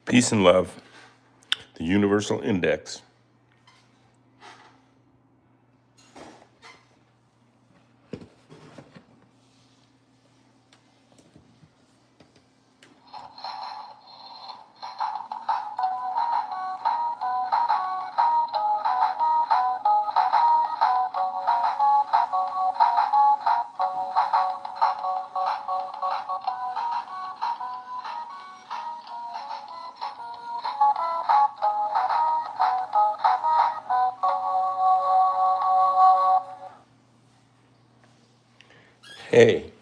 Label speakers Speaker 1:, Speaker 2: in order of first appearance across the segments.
Speaker 1: Peace and love, the universal index. Hey,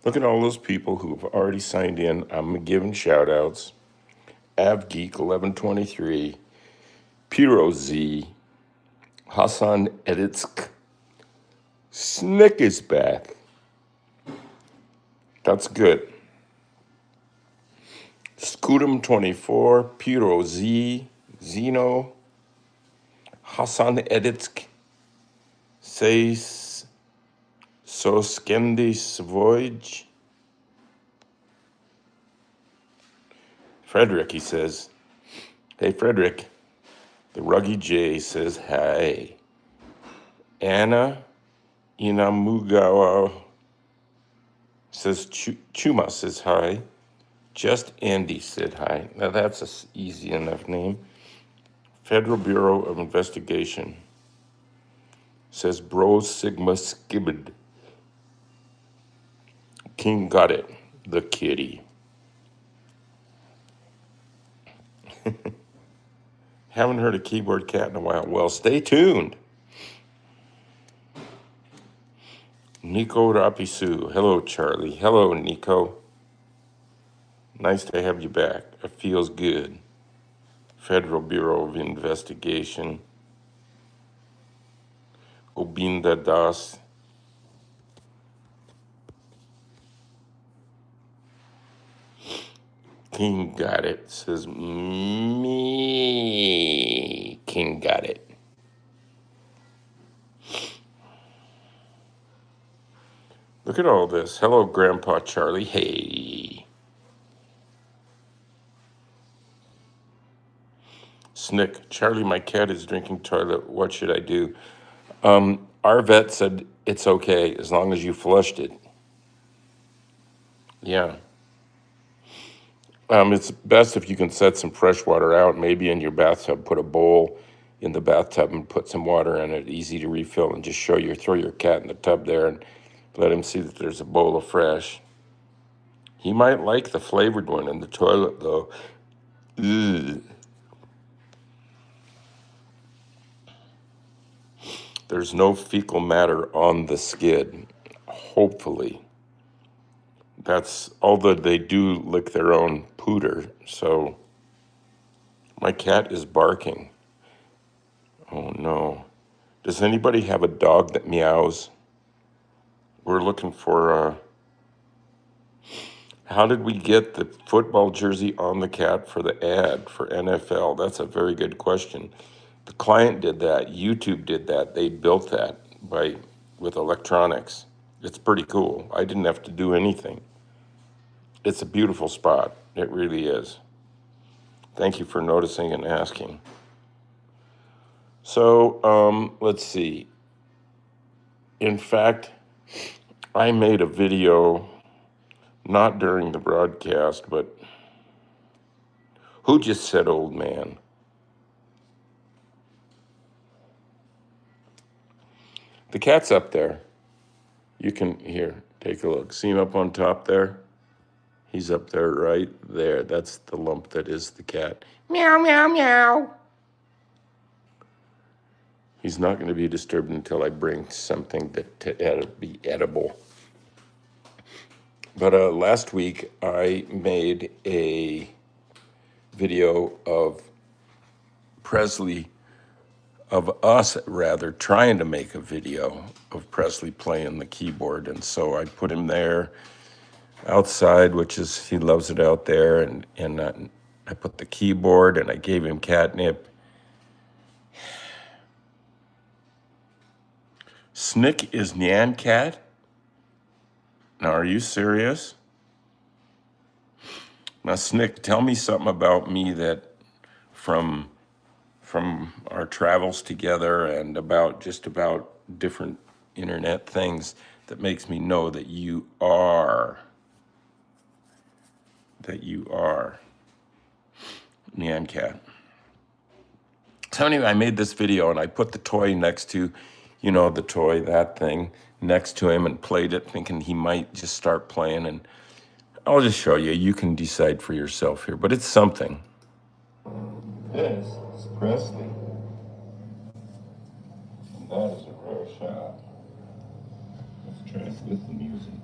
Speaker 1: look at all those people who have already signed in. I'm giving shout outs. AvGeek1123, Piro Z, Hassan Editsk, Snick is back. That's good. Scutum24, Piro Z, Zeno, Hassan Editsk, Seis, Soskendis Voyage. Frederick, he says, hey, Frederick. The Ruggy J says, hi. Anna Inamugawa says, Chuma says, hi. Just Andy said hi. Now that's an easy enough name. Federal Bureau of Investigation says, Bro Sigma Skibbed. King got it, the kitty. Haven't heard a keyboard cat in a while. Well, stay tuned. Nico Rapisu. Hello, Charlie. Hello, Nico. Nice to have you back. It feels good. Federal Bureau of Investigation. Obinda Das. King got it. Says me. King got it. Look at all this. Hello, Grandpa Charlie. Hey. Snick. Charlie, my cat is drinking toilet. What should I do? Our vet said it's okay as long as you flushed it. Yeah. It's best if you can set some fresh water out, maybe in your bathtub, put a bowl in the bathtub and put some water in it, easy to refill, and just throw your cat in the tub there and let him see that there's a bowl of fresh. He might like the flavored one in the toilet, though. Ugh. There's no fecal matter on the skid, hopefully. That's, although they do lick their own pooter, so my cat is barking. Oh no. Does anybody have a dog that meows? We're looking for, how did we get the football jersey on the cat for the ad for NFL? That's a very good question. The client did that. YouTube did that. They built that with electronics. It's pretty cool. I didn't have to do anything. It's a beautiful spot. It really is. Thank you for noticing and asking. So, let's see. In fact, I made a video, not during the broadcast, but who just said old man? The cat's up there. You can, here, take a look. See him up on top there? He's up there right there. That's the lump that is the cat. Meow, meow, meow. He's not going to be disturbed until I bring something to be edible. But last week I made a video of us trying to make a video of Presley playing the keyboard. And so I put him there outside, he loves it out there. And I put the keyboard and I gave him catnip. Snick is Nyan Cat? Now, are you serious? Now, Snick, tell me something about me that from our travels together and about just about different internet things that makes me know that you are Nyan Cat. So anyway, I made this video and I put the toy next to, the toy, that thing, next to him and played it thinking he might just start playing. And I'll just show you. You can decide for yourself here, but it's something. This is Presley. And that is a rare shot. Let's try it with the music.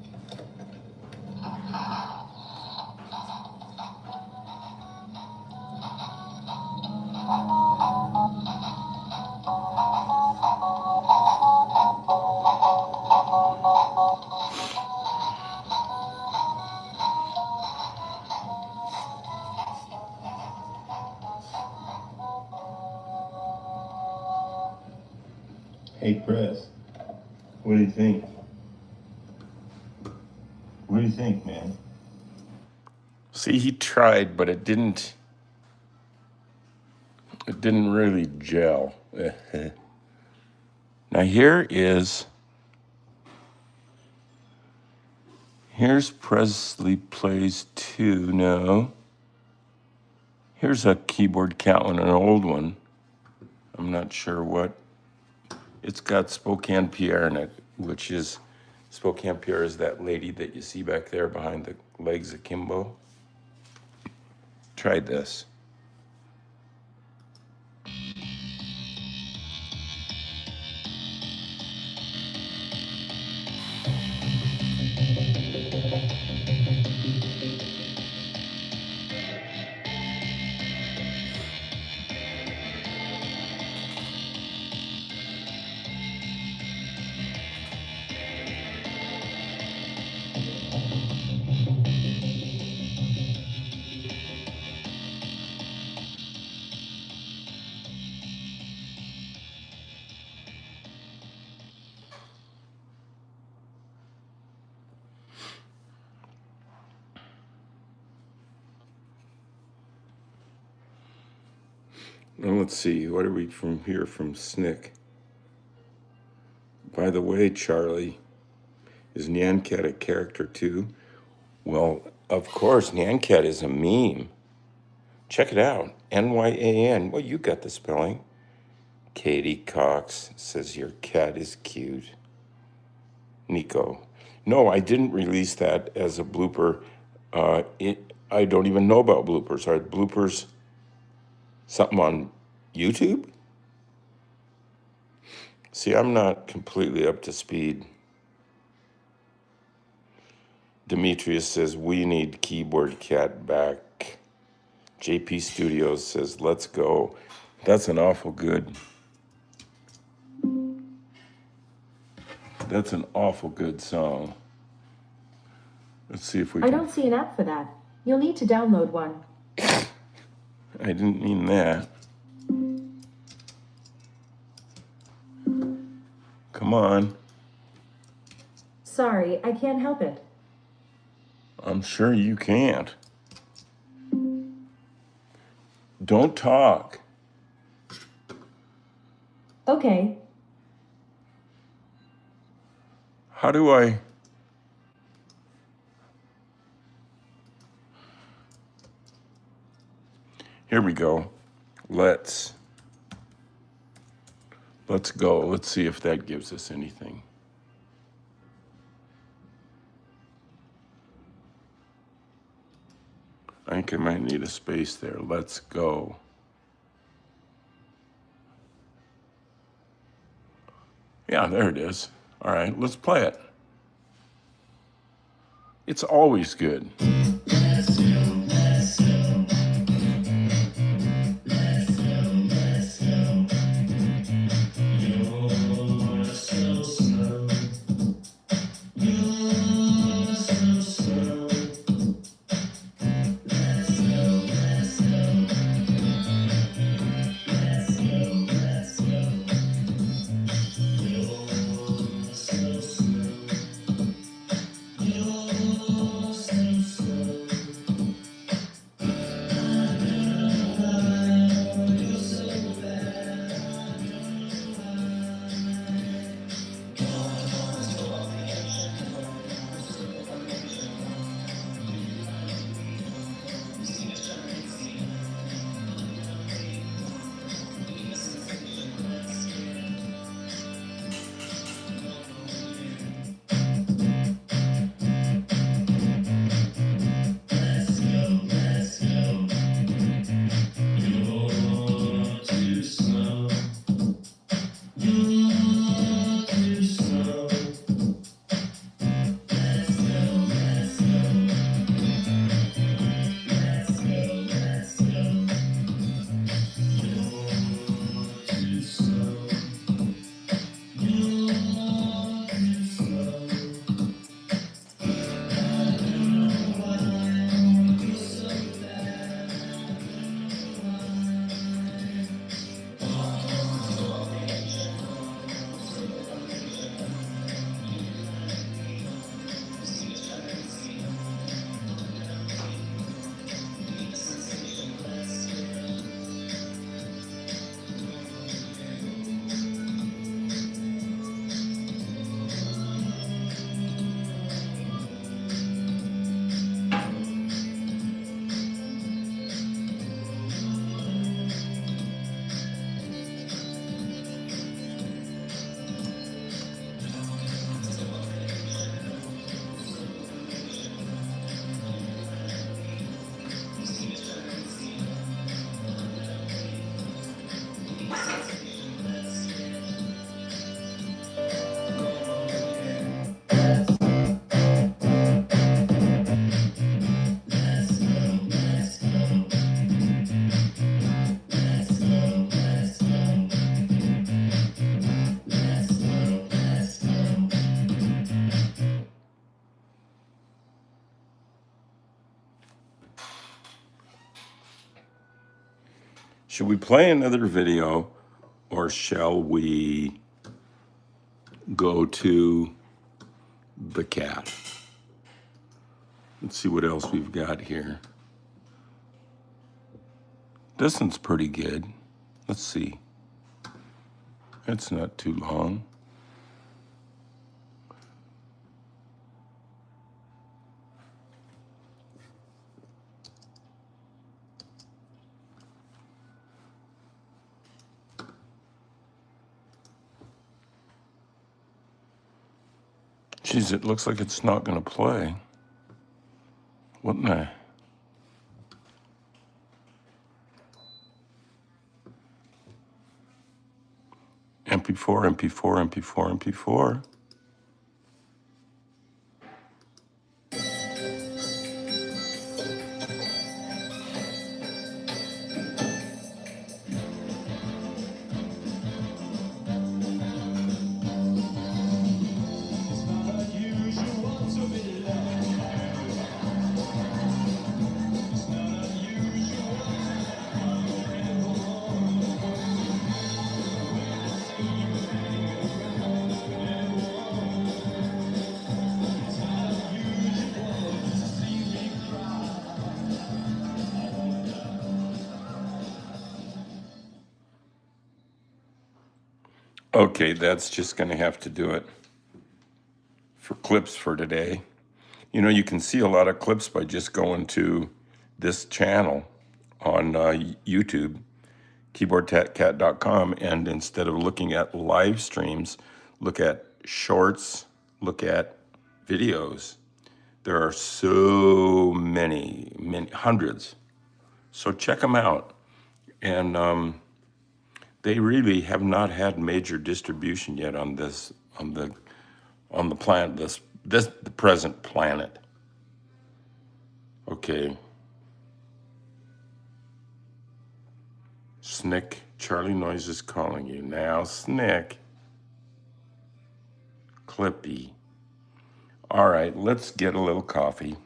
Speaker 1: Hey, Chris, what do you think? What do you think, man? See, he tried, but it didn't really gel. Now here's Presley Plays 2. No. Here's a keyboard cat one, an old one. I'm not sure what. It's got Spokane Pierre in it, which is, Spokane Pierre is that lady that you see back there behind the legs of Kimbo. Tried this. Now let's see, what are we from here from Snick? By the way, Charlie, is Nyan Cat a character too? Well, of course, Nyan Cat is a meme. Check it out, Nyan. Well, you got the spelling. Katie Cox says your cat is cute. Nico. No, I didn't release that as a blooper. I don't even know about bloopers. Are bloopers something on YouTube? See, I'm not completely up to speed. Demetrius says, we need Keyboard Cat back. JP Studios says, let's go. That's an awful good. That's an awful good song. Let's see if we can.
Speaker 2: I don't see an app for that. You'll need to download one.
Speaker 1: I didn't mean that. Come on.
Speaker 2: Sorry, I can't help it.
Speaker 1: I'm sure you can't. Don't talk.
Speaker 2: Okay.
Speaker 1: How do I? Here we go. Let's go. Let's see if that gives us anything. I think I might need a space there. Let's go. Yeah, there it is. All right, let's play it. It's always good. Let's go, let's go. Let's go, let's go. You're so slow. You're so slow. Let's go, let's go. Let's go, let's go. You're so slow. You're so slow. Should we play another video or shall we go to the cat? Let's see what else we've got here. This one's pretty good. Let's see. It's not too long. Geez, it looks like it's not going to play. What in the... MP4, MP4, MP4, MP4. Okay, that's just going to have to do it for clips for today. You know, you can see a lot of clips by just going to this channel on YouTube, keyboardcat.com, and instead of looking at live streams, look at shorts, look at videos. There are so many, hundreds. So check them out. And they really have not had major distribution yet on this, on the planet, the present planet. Okay. Snick, Charlie Noise is calling you now. Snick. Clippy. All right, let's get a little coffee.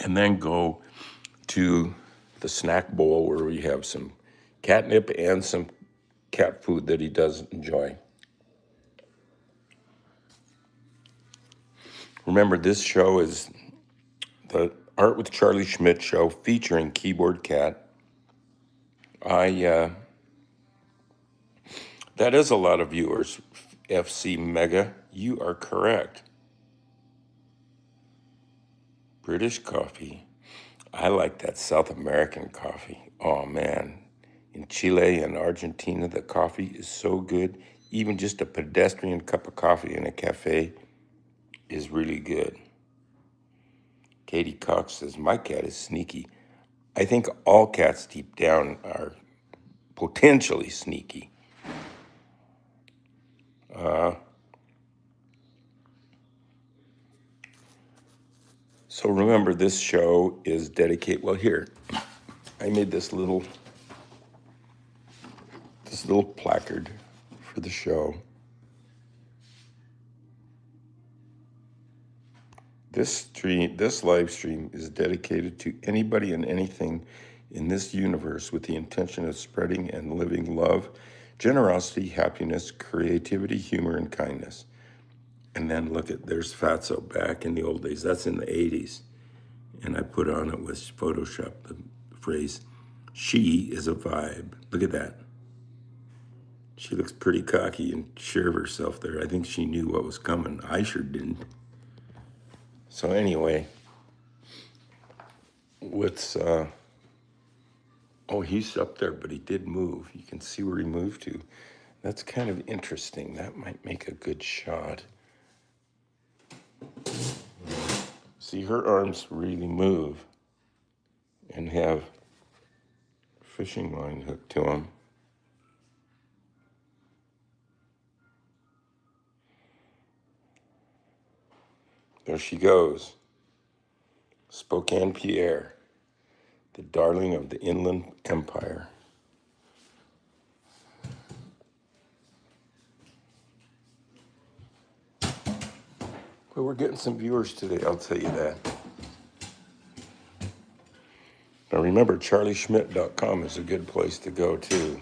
Speaker 1: And then go to the snack bowl where we have some catnip and some cat food that he does enjoy. Remember, this show is the Art with Charlie Schmidt show featuring Keyboard Cat. That is a lot of viewers. FC Mega, you are correct. British coffee. I like that South American coffee. Oh man, in Chile and Argentina, the coffee is so good. Even just a pedestrian cup of coffee in a cafe is really good. Katie Cox says, my cat is sneaky. I think all cats deep down are potentially sneaky. So remember, this show is dedicated, well, here, I made this little placard for the show. This live stream is dedicated to anybody and anything in this universe with the intention of spreading and living love, generosity, happiness, creativity, humor, and kindness. And then look at, there's Fatso back in the old days. That's in the 80s. And I put on it with Photoshop the phrase, she is a vibe. Look at that. She looks pretty cocky and sure of herself there. I think she knew what was coming. I sure didn't. So anyway, what's, oh, he's up there, but he did move. You can see where he moved to. That's kind of interesting. That might make a good shot. See, her arms really move and have fishing line hooked to them. There she goes. Spokane, Pierre, the darling of the Inland Empire. Well, we're getting some viewers today, I'll tell you that. Remember, charlieschmidt.com is a good place to go too.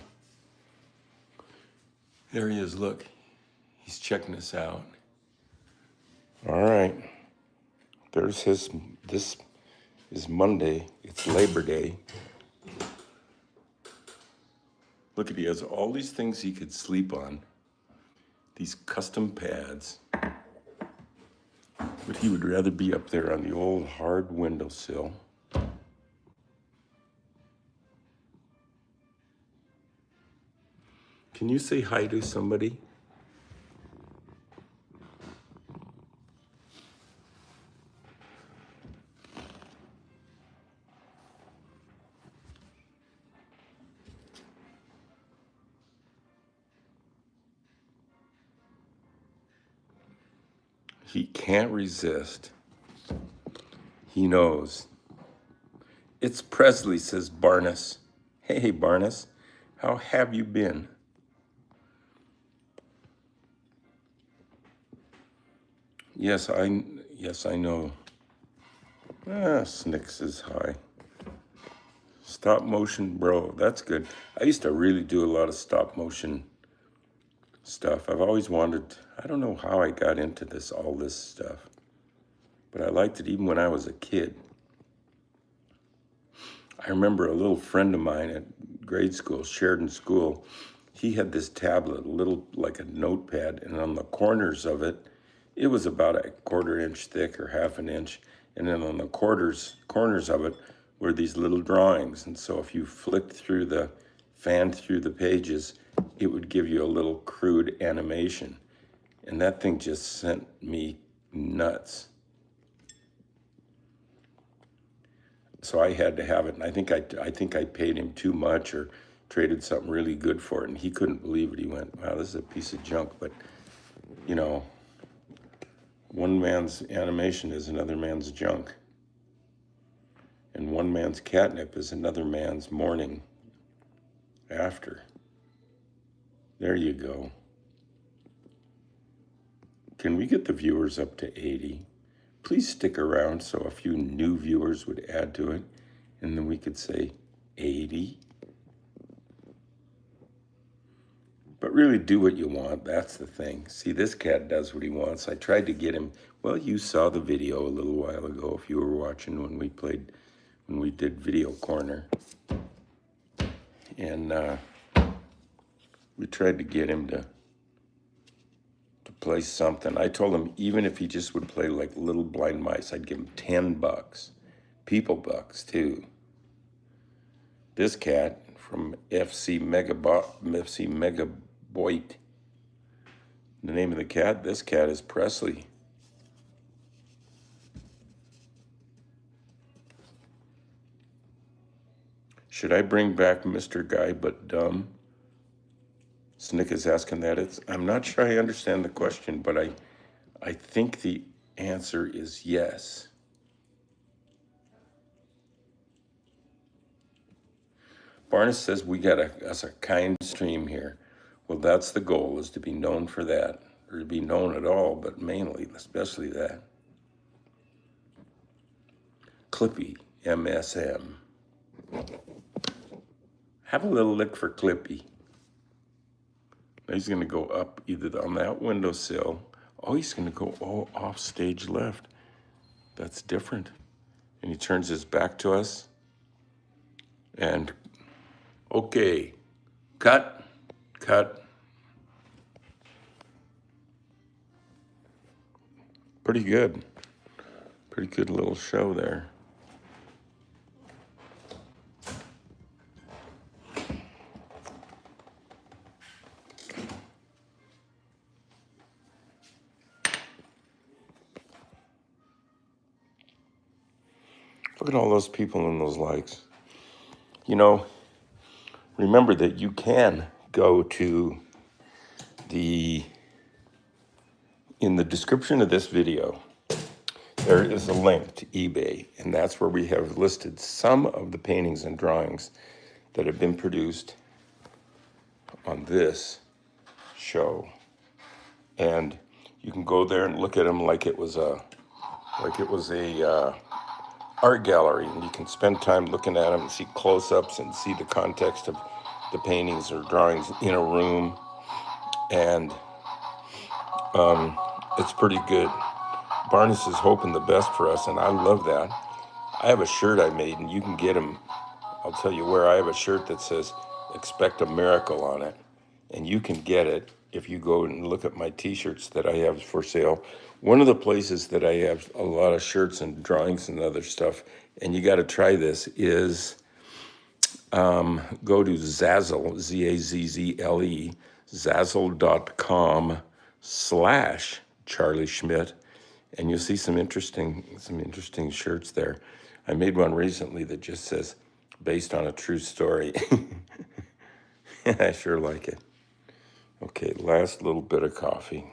Speaker 1: There he is, look. He's checking us out. All right. There's his, this is Monday. It's Labor Day. Look at, he has all these things he could sleep on. These custom pads. But he would rather be up there on the old hard windowsill. Can you say hi to somebody? He can't resist. He knows. It's Presley, says Barnes. Hey, Barnes, how have you been? Yes, I know. Snicks is high. Stop motion, bro. That's good. I used to really do a lot of stop motion stuff. I've always wanted, I don't know how I got into all this stuff, but I liked it even when I was a kid. I remember a little friend of mine at grade school, Sheridan School, he had this tablet, a little like a notepad, and on the corners of it, it was about a 1/4 inch thick or 1/2 inch, and then on the corners of it were these little drawings. And so if you fanned through the pages, it would give you a little crude animation. And that thing just sent me nuts. So I had to have it, and I think I paid him too much or traded something really good for it, and he couldn't believe it. He went, "Wow, this is a piece of junk." But you know, one man's animation is another man's junk, and one man's catnip is another man's morning after. There you go. Can we get the viewers up to 80? Please stick around so a few new viewers would add to it, and then we could say 80. But really do what you want, that's the thing. See, this cat does what he wants. I tried to get him, well, you saw the video a little while ago if you were watching when we did Video Corner. And we tried to get him to play something. I told him even if he just would play like Little Blind Mice, I'd give him $10. People bucks too. This cat from FC Megaboit. The name of the cat, this cat is Presley. Should I bring back Mr. Guy But Dumb? Snick is asking that. I'm not sure I understand the question, but I think the answer is yes. Barnes says we got us a kind stream here. Well, that's the goal, is to be known for that, or to be known at all, but mainly, especially that. Clippy, MSM. Have a little lick for Clippy. Now he's going to go up either on that windowsill. Oh, he's going to go off stage left. That's different. And he turns his back to us. And okay, cut. Pretty good. Pretty good little show there. Look at all those people in those likes. You know, remember that you can go to in the description of this video, there is a link to eBay, and that's where we have listed some of the paintings and drawings that have been produced on this show. And you can go there and look at them like it was a art gallery, and you can spend time looking at them and see close-ups and see the context of the paintings or drawings in a room, and it's pretty good. Barnes is hoping the best for us, and I love that. I have a shirt I made, and you can get them. I'll tell you where. I have a shirt that says "Expect a Miracle" on it, and you can get it if you go and look at my t-shirts that I have for sale. One of the places that I have a lot of shirts and drawings and other stuff, and you got to try this, is go to Zazzle, Zazzle, Zazzle.com/Charlie Schmidt, and you'll see some interesting shirts there. I made one recently that just says "based on a true story." I sure like it. Okay, last little bit of coffee.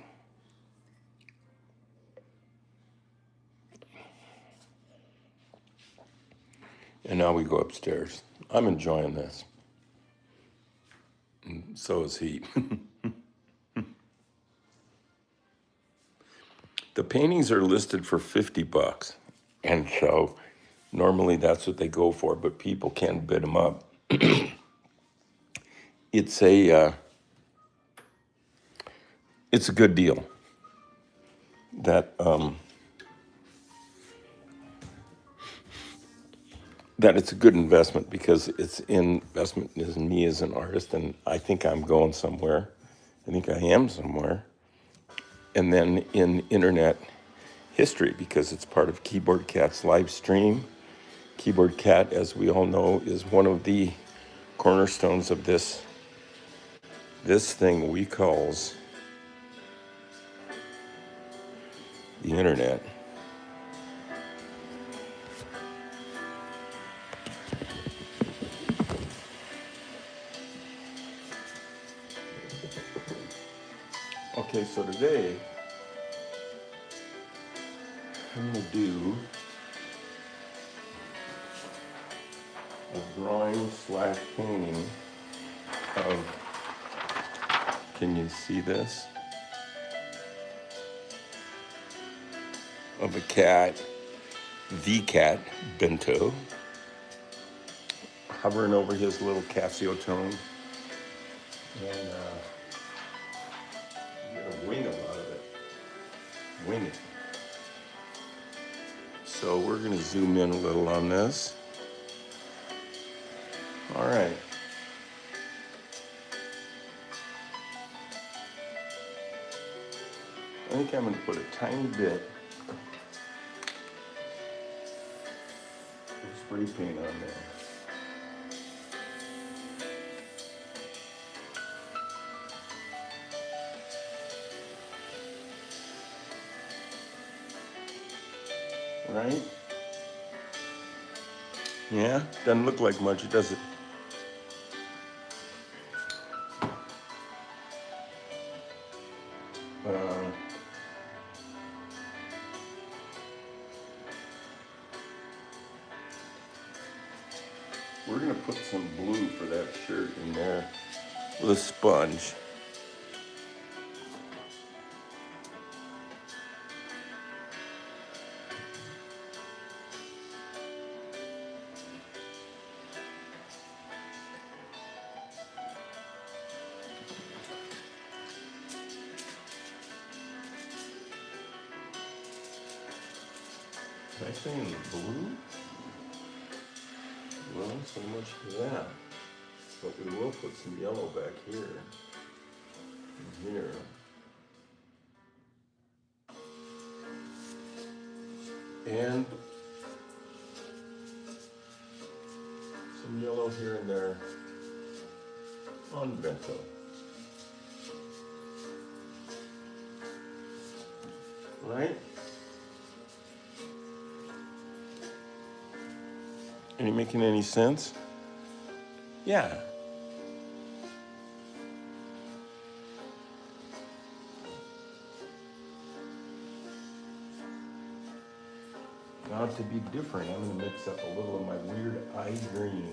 Speaker 1: And now we go upstairs. I'm enjoying this. And so is he. The paintings are listed for $50. And so normally that's what they go for, but people can't bid them up. It's a good deal. That it's a good investment because it's investment in me as an artist, and I think I'm going somewhere. I think I am somewhere. And then in internet history, because it's part of Keyboard Cat's live stream. Keyboard Cat, as we all know, is one of the cornerstones of this thing we calls the internet. Okay, so today I'm going to do a drawing slash painting of, can you see this? Of a cat, the cat, Bento, hovering over his little Casio tone. And I'm going to wing a lot of it. Wing it. So we're going to zoom in a little on this. All right. I think I'm going to put a tiny bit of spray paint on there. Right? Yeah, doesn't look like much, does it? We're gonna put some blue for that shirt in there with a sponge. Am I saying blue? Well, so much for that. But we will put some yellow back here. And here. And some yellow here and there on Bento. Right? Are you making any sense? Yeah. Now to be different, I'm going to mix up a little of my weird eye green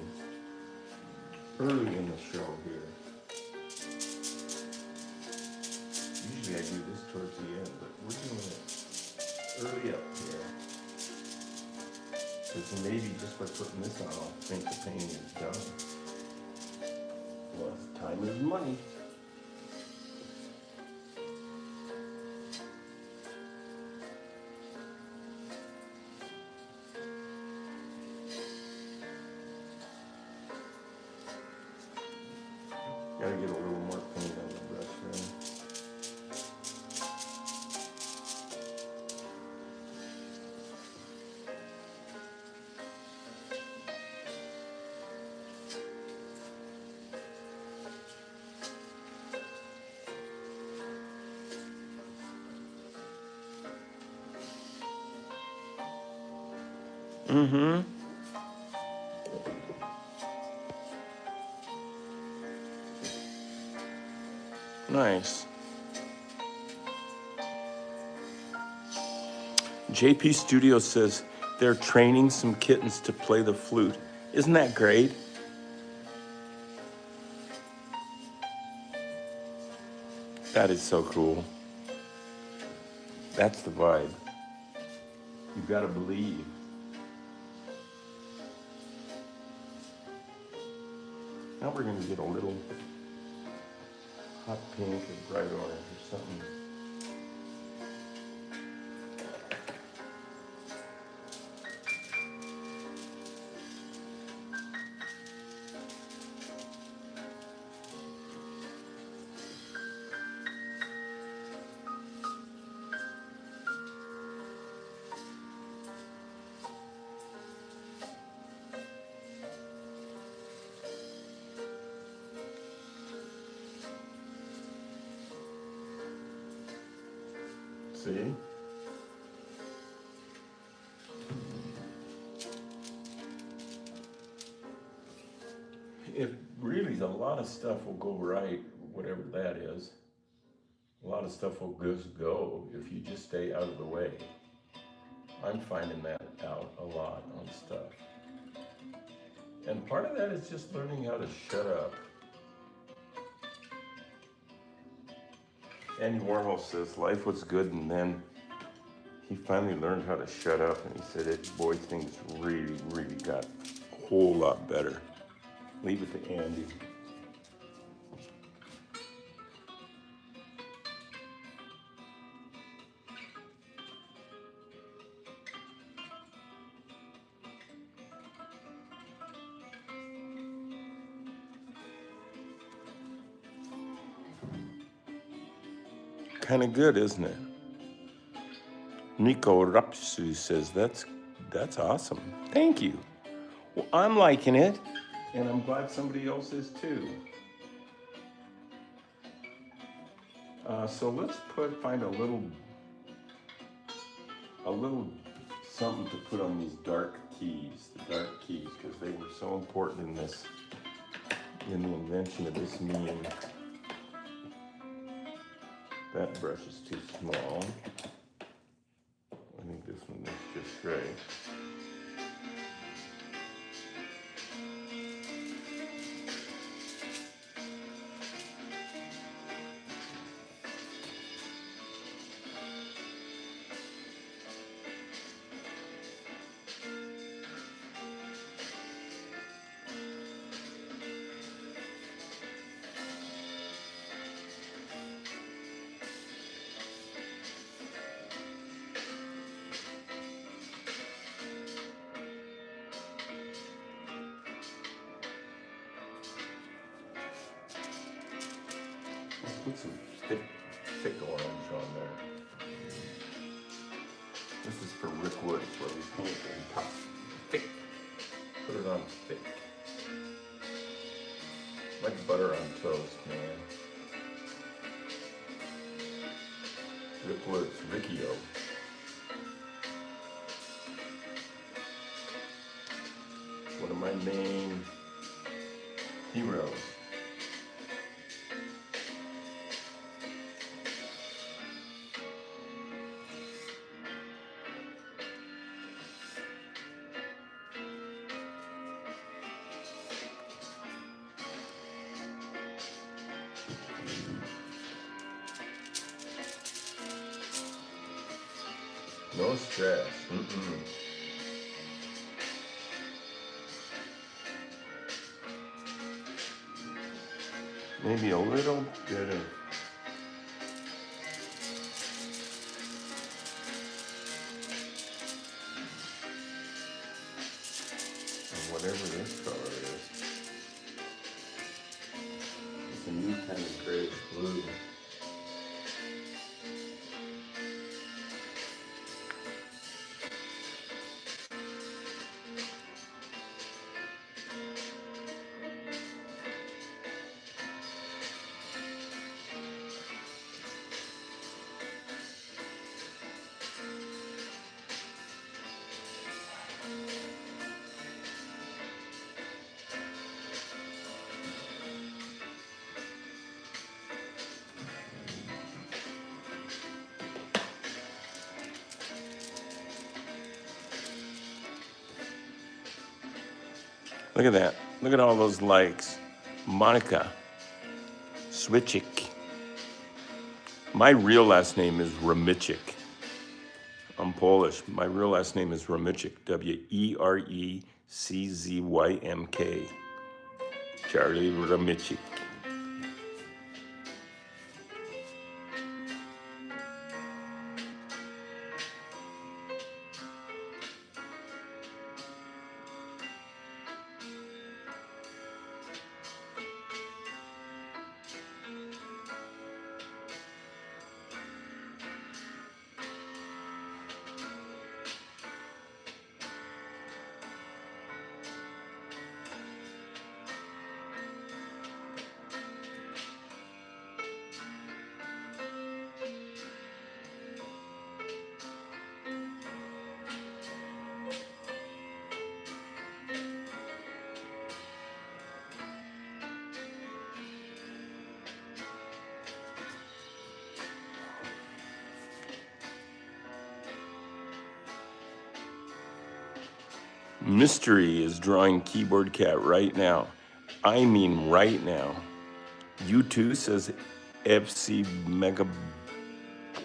Speaker 1: early in the show here. Usually I do this towards the end, but we're doing it early up here. Because maybe just by putting this on, I'll think the painting is done. Well, time is money. Gotta get a little more paint on the brush there. Mm-hmm. Nice. JP Studio says they're training some kittens to play the flute. Isn't that great? That is so cool. That's the vibe. You've got to believe. Now we're going to get a little hot pink or bright orange or something. See? It really, a lot of stuff will go right, whatever that is. A lot of stuff will just go if you just stay out of the way. I'm finding that out a lot on stuff. And part of that is just learning how to shut up. Andy Warhol says life was good, and then he finally learned how to shut up, and he said boy, things really, really got a whole lot better. Leave it to Andy. Kind of good, isn't it? Nico Rapsu says that's awesome. Thank you. Well, I'm liking it, and I'm glad somebody else is too. So let's find a little something to put on these dark keys, because they were so important in the invention of this meme. That brush is too small. I think this one is just right. Put some thick orange on there. This is for Rick Woods, where we paint and pop thick. Put it on thick. Like butter on toast, man. Rick Woods, Ricky-O. One of my main heroes. No stress. maybe a little bit of whatever this color is. It's a new kind of grayish blue. Look at that. Look at all those likes. Monica Switchik. My real last name is Remichik. I'm Polish. My real last name is Remichik. Wereckzymk. Charlie Remichik. Mystery is drawing keyboard cat right now. I mean right now. U2 says FC Mega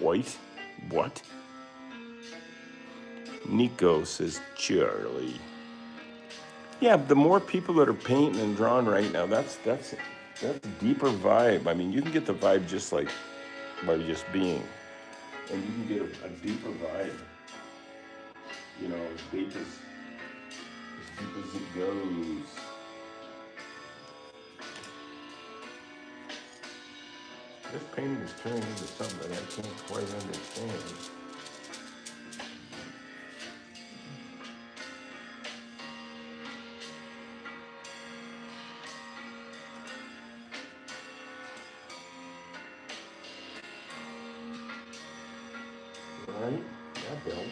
Speaker 1: White. What? Nico says Charlie. Yeah, the more people that are painting and drawing right now, that's a deeper vibe. I mean, you can get the vibe just like by just being, and you can get a deeper vibe. You know, as deep as it goes. This painting is turning into something I can't quite understand. Right? That helps.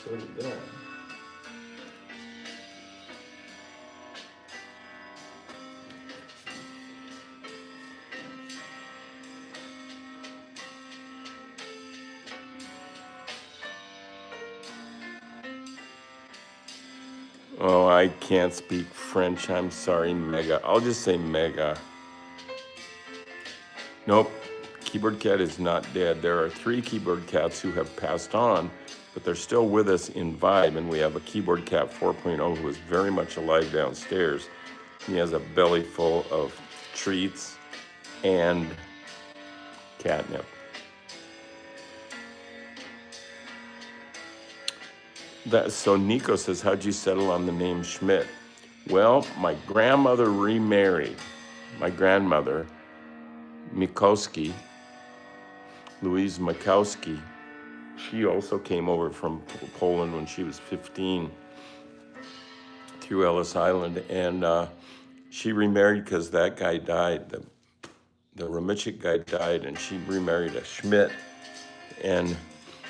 Speaker 1: So did that. Oh, I can't speak French. I'm sorry, Mega. I'll just say Mega. Nope. Keyboard Cat is not dead. There are 3 Keyboard Cats who have passed on, but they're still with us in vibe, and we have a Keyboard Cat 4.0 who is very much alive downstairs. He has a belly full of treats and catnip. So Nico says, how'd you settle on the name Schmidt? Well, my grandmother remarried. My grandmother, Mikowski, Louise Mikowski, she also came over from Poland when she was 15 through Ellis Island, and she remarried because that guy died. The Remichik guy died, and she remarried a Schmidt. And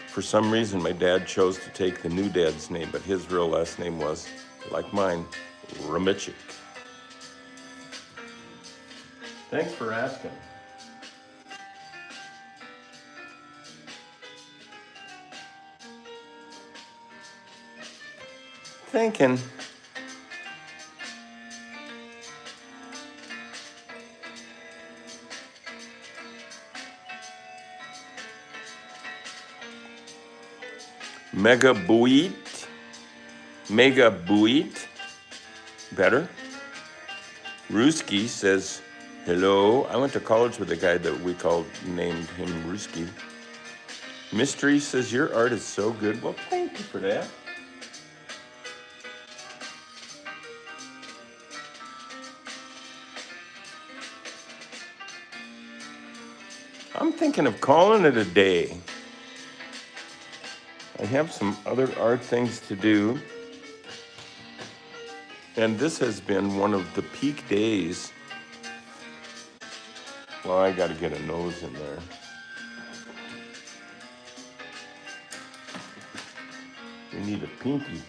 Speaker 1: for some reason, my dad chose to take the new dad's name, but his real last name was, like mine, Remichik. Thanks for asking. Thinking. Mega buit. Better. Ruski says, hello. I went to college with a guy that we named him Ruski. Mystery says, your art is so good. Well, thank you for that. I'm thinking of calling it a day. I have some other art things to do. And this has been one of the peak days. Well, I got to get a nose in there. We need a pinky.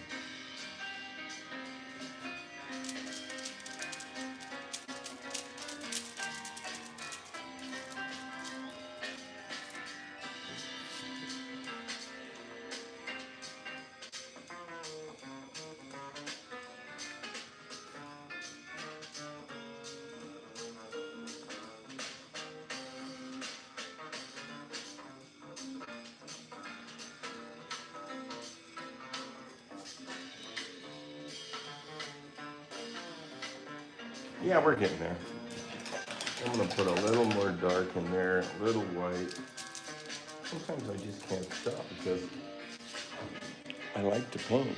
Speaker 1: Yeah, we're getting there. I'm gonna put a little more dark in there, a little white. Sometimes I just can't stop because I like to paint.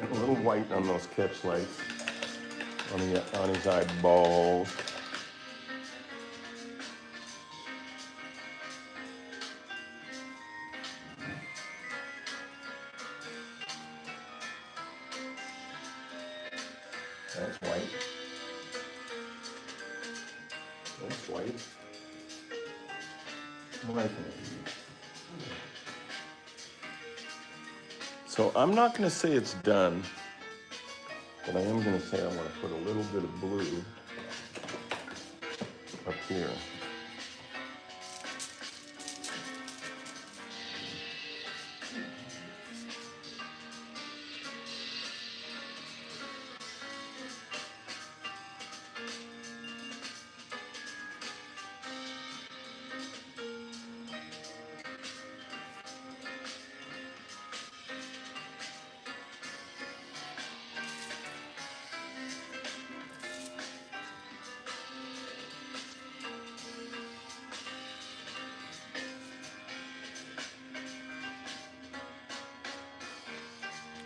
Speaker 1: And a little white on those catch lights on his eyeballs. That's white. That's white. I'm liking it. So I'm not going to say it's done, but I am going to say I want to put a little bit of blue up here.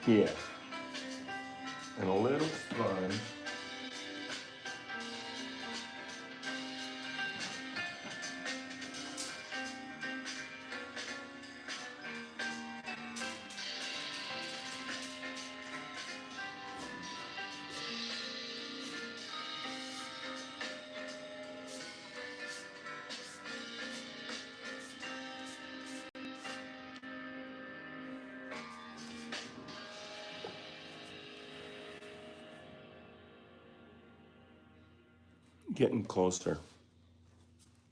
Speaker 1: Yeah. And a little sponge. Getting closer.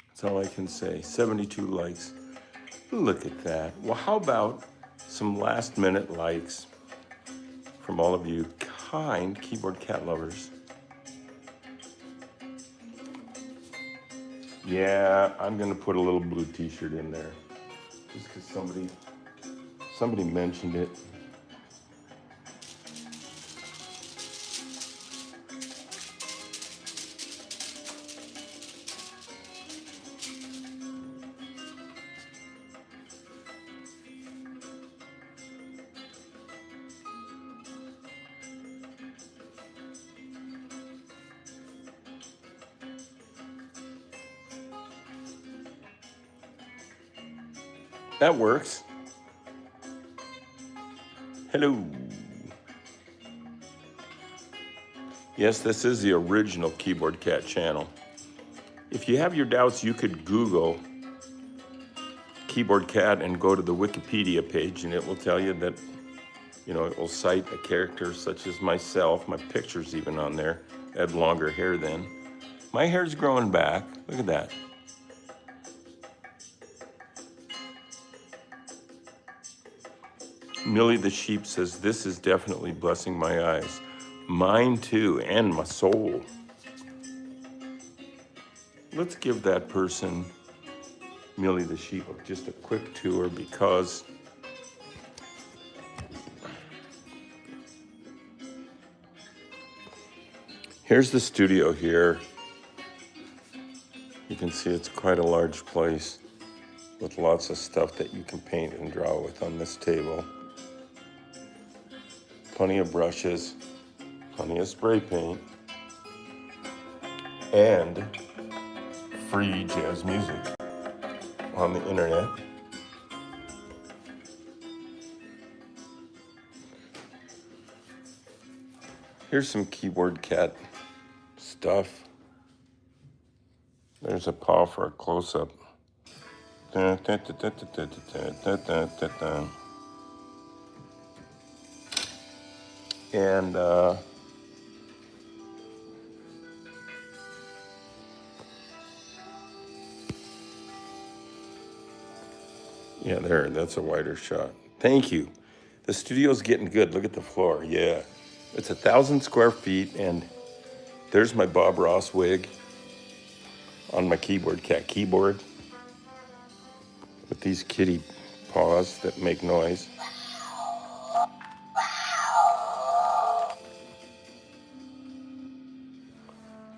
Speaker 1: That's all I can say. 72 likes. Look at that. Well, how about some last minute likes from all of you kind keyboard cat lovers? Yeah, I'm gonna put a little blue t-shirt in there. Just because somebody mentioned it. That works. Hello. Yes, this is the original Keyboard Cat channel. If you have your doubts, you could Google Keyboard Cat and go to the Wikipedia page, and it will tell you that, it will cite a character such as myself. My picture's even on there. I had longer hair then. My hair's growing back. Look at that. Millie the Sheep says, this is definitely blessing my eyes. Mine too, and my soul. Let's give that person, Millie the Sheep, just a quick tour because here's the studio here. You can see it's quite a large place with lots of stuff that you can paint and draw with on this table. Plenty of brushes, plenty of spray paint, and free jazz music on the internet. Here's some Keyboard Cat stuff. There's a paw for a close-up. And yeah, that's a wider shot. Thank you. The studio's getting good. Look at the floor. Yeah. It's 1,000 square feet, and there's my Bob Ross wig on my Keyboard Cat keyboard with these kitty paws that make noise.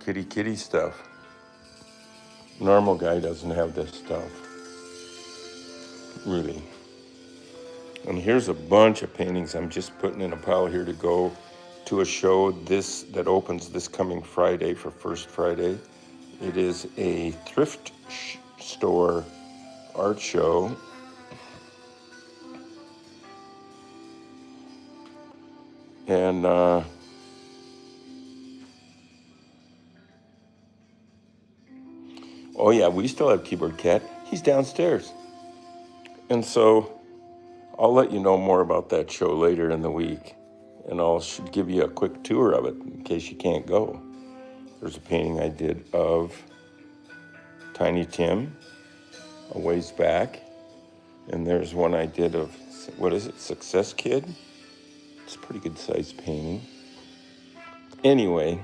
Speaker 1: Kitty stuff. Normal guy doesn't have this stuff. Really. And here's a bunch of paintings I'm just putting in a pile here to go to a show that opens this coming Friday for First Friday. It is a thrift store art show. And oh yeah, we still have Keyboard Cat. He's downstairs. And so I'll let you know more about that show later in the week. And I'll give you a quick tour of it in case you can't go. There's a painting I did of Tiny Tim a ways back. And there's one I did of, what is it, Success Kid? It's a pretty good sized painting. Anyway,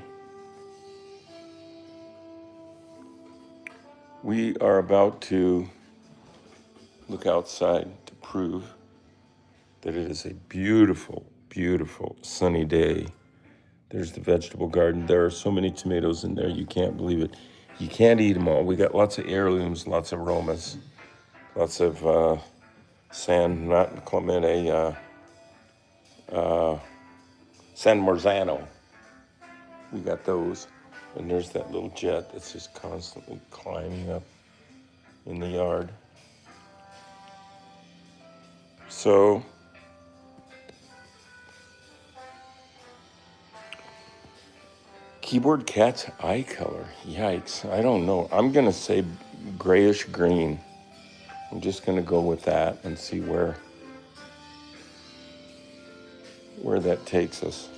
Speaker 1: we are about to look outside to prove that it is a beautiful, beautiful sunny day. There's the vegetable garden. There are so many tomatoes in there, you can't believe it. You can't eat them all. We got lots of heirlooms, lots of aromas, lots of San Marzano. We got those. And there's that little jet that's just constantly climbing up in the yard. So Keyboard Cat's eye color. Yikes. I don't know. I'm going to say grayish green. I'm just going to go with that and see where that takes us.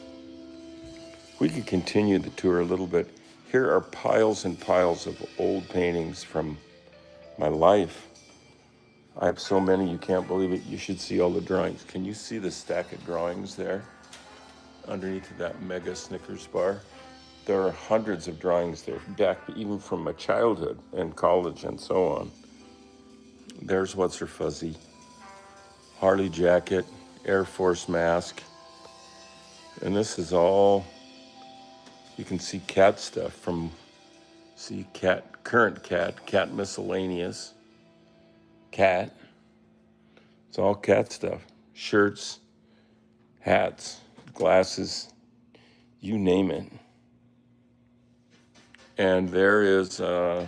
Speaker 1: We could continue the tour a little bit. Here are piles and piles of old paintings from my life. I have so many, you can't believe it. You should see all the drawings. Can you see the stack of drawings there underneath that mega Snickers bar? There are hundreds of drawings there, back even from my childhood and college and so on. There's What's Her Fuzzy, Harley jacket, Air Force mask. And this is all, you can see cat stuff from, see cat, current cat miscellaneous, cat. It's all cat stuff. Shirts, hats, glasses, you name it. And there is, what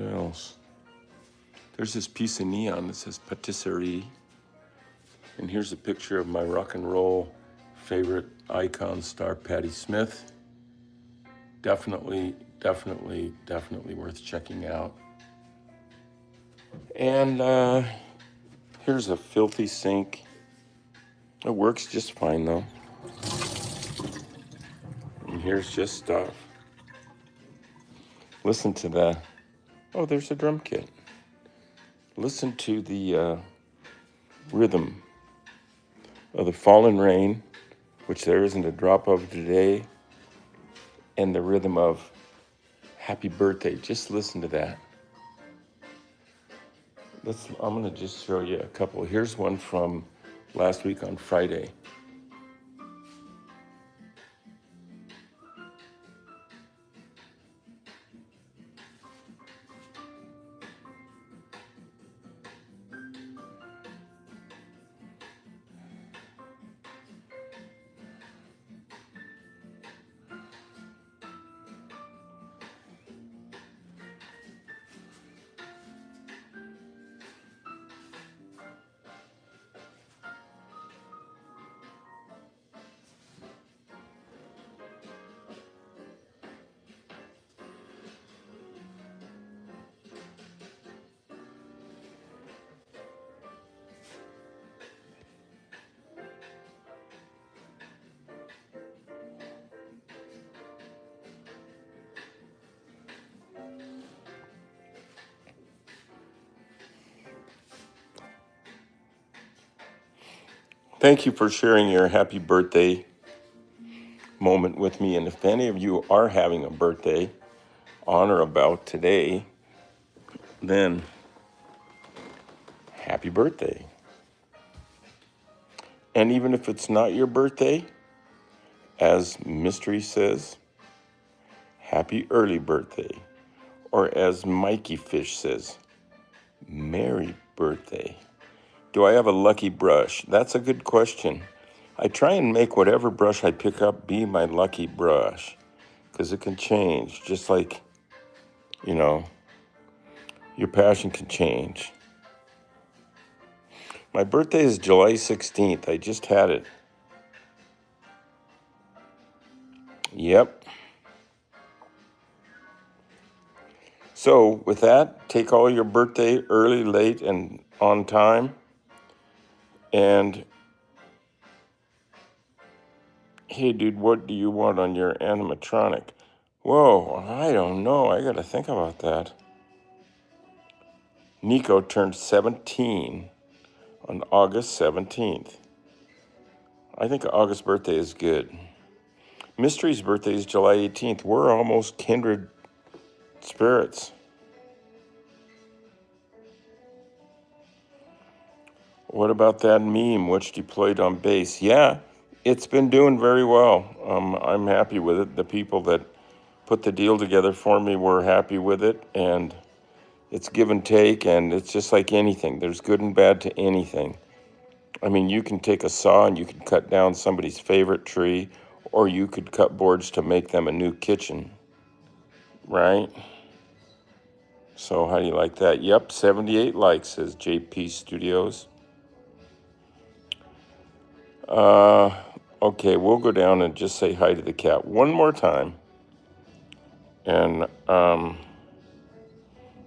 Speaker 1: else? There's this piece of neon that says patisserie. And here's a picture of my rock and roll favorite icon star, Patti Smith. Definitely worth checking out. And here's a filthy sink. It works just fine though. And here's just stuff. Listen to the, oh, there's a drum kit. Listen to the rhythm of the falling rain, which there isn't a drop of today, and the rhythm of happy birthday. Just listen to that. I'm going to just show you a couple. Here's one from last week on Friday. Thank you for sharing your happy birthday moment with me. And if any of you are having a birthday on or about today, then happy birthday. And even if it's not your birthday, as Mystery says, happy early birthday. Or as Mikey Fish says, Merry birthday. Do I have a lucky brush? That's a good question. I try and make whatever brush I pick up be my lucky brush, because it can change, just like, your passion can change. My birthday is July 16th. I just had it. Yep. So with that, take all your birthday early, late, and on time. And hey, dude, what do you want on your animatronic? Whoa, I don't know. I got to think about that. Nico turned 17 on August 17th. I think August birthday is good. Mystery's birthday is July 18th. We're almost kindred spirits. What about that meme which deployed on base? Yeah, it's been doing very well. I'm happy with it. The people that put the deal together for me were happy with it, and it's give and take, and it's just like anything. There's good and bad to anything. I mean, you can take a saw and you can cut down somebody's favorite tree, or you could cut boards to make them a new kitchen, right? So how do you like that? Yep, 78 likes, says JP Studios. Okay, we'll go down and just say hi to the cat one more time. And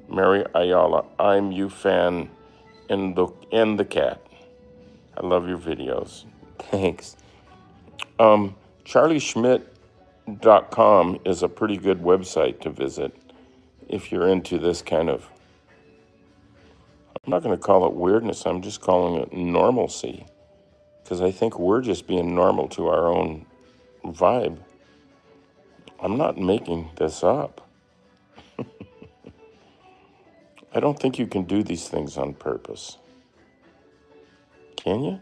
Speaker 1: Mary Ayala, I'm you fan and the cat. I love your videos. Thanks. CharlieSchmidt.com is a pretty good website to visit if you're into this kind of, I'm not going to call it weirdness, I'm just calling it normalcy. Because I think we're just being normal to our own vibe. I'm not making this up. I don't think you can do these things on purpose. Can you?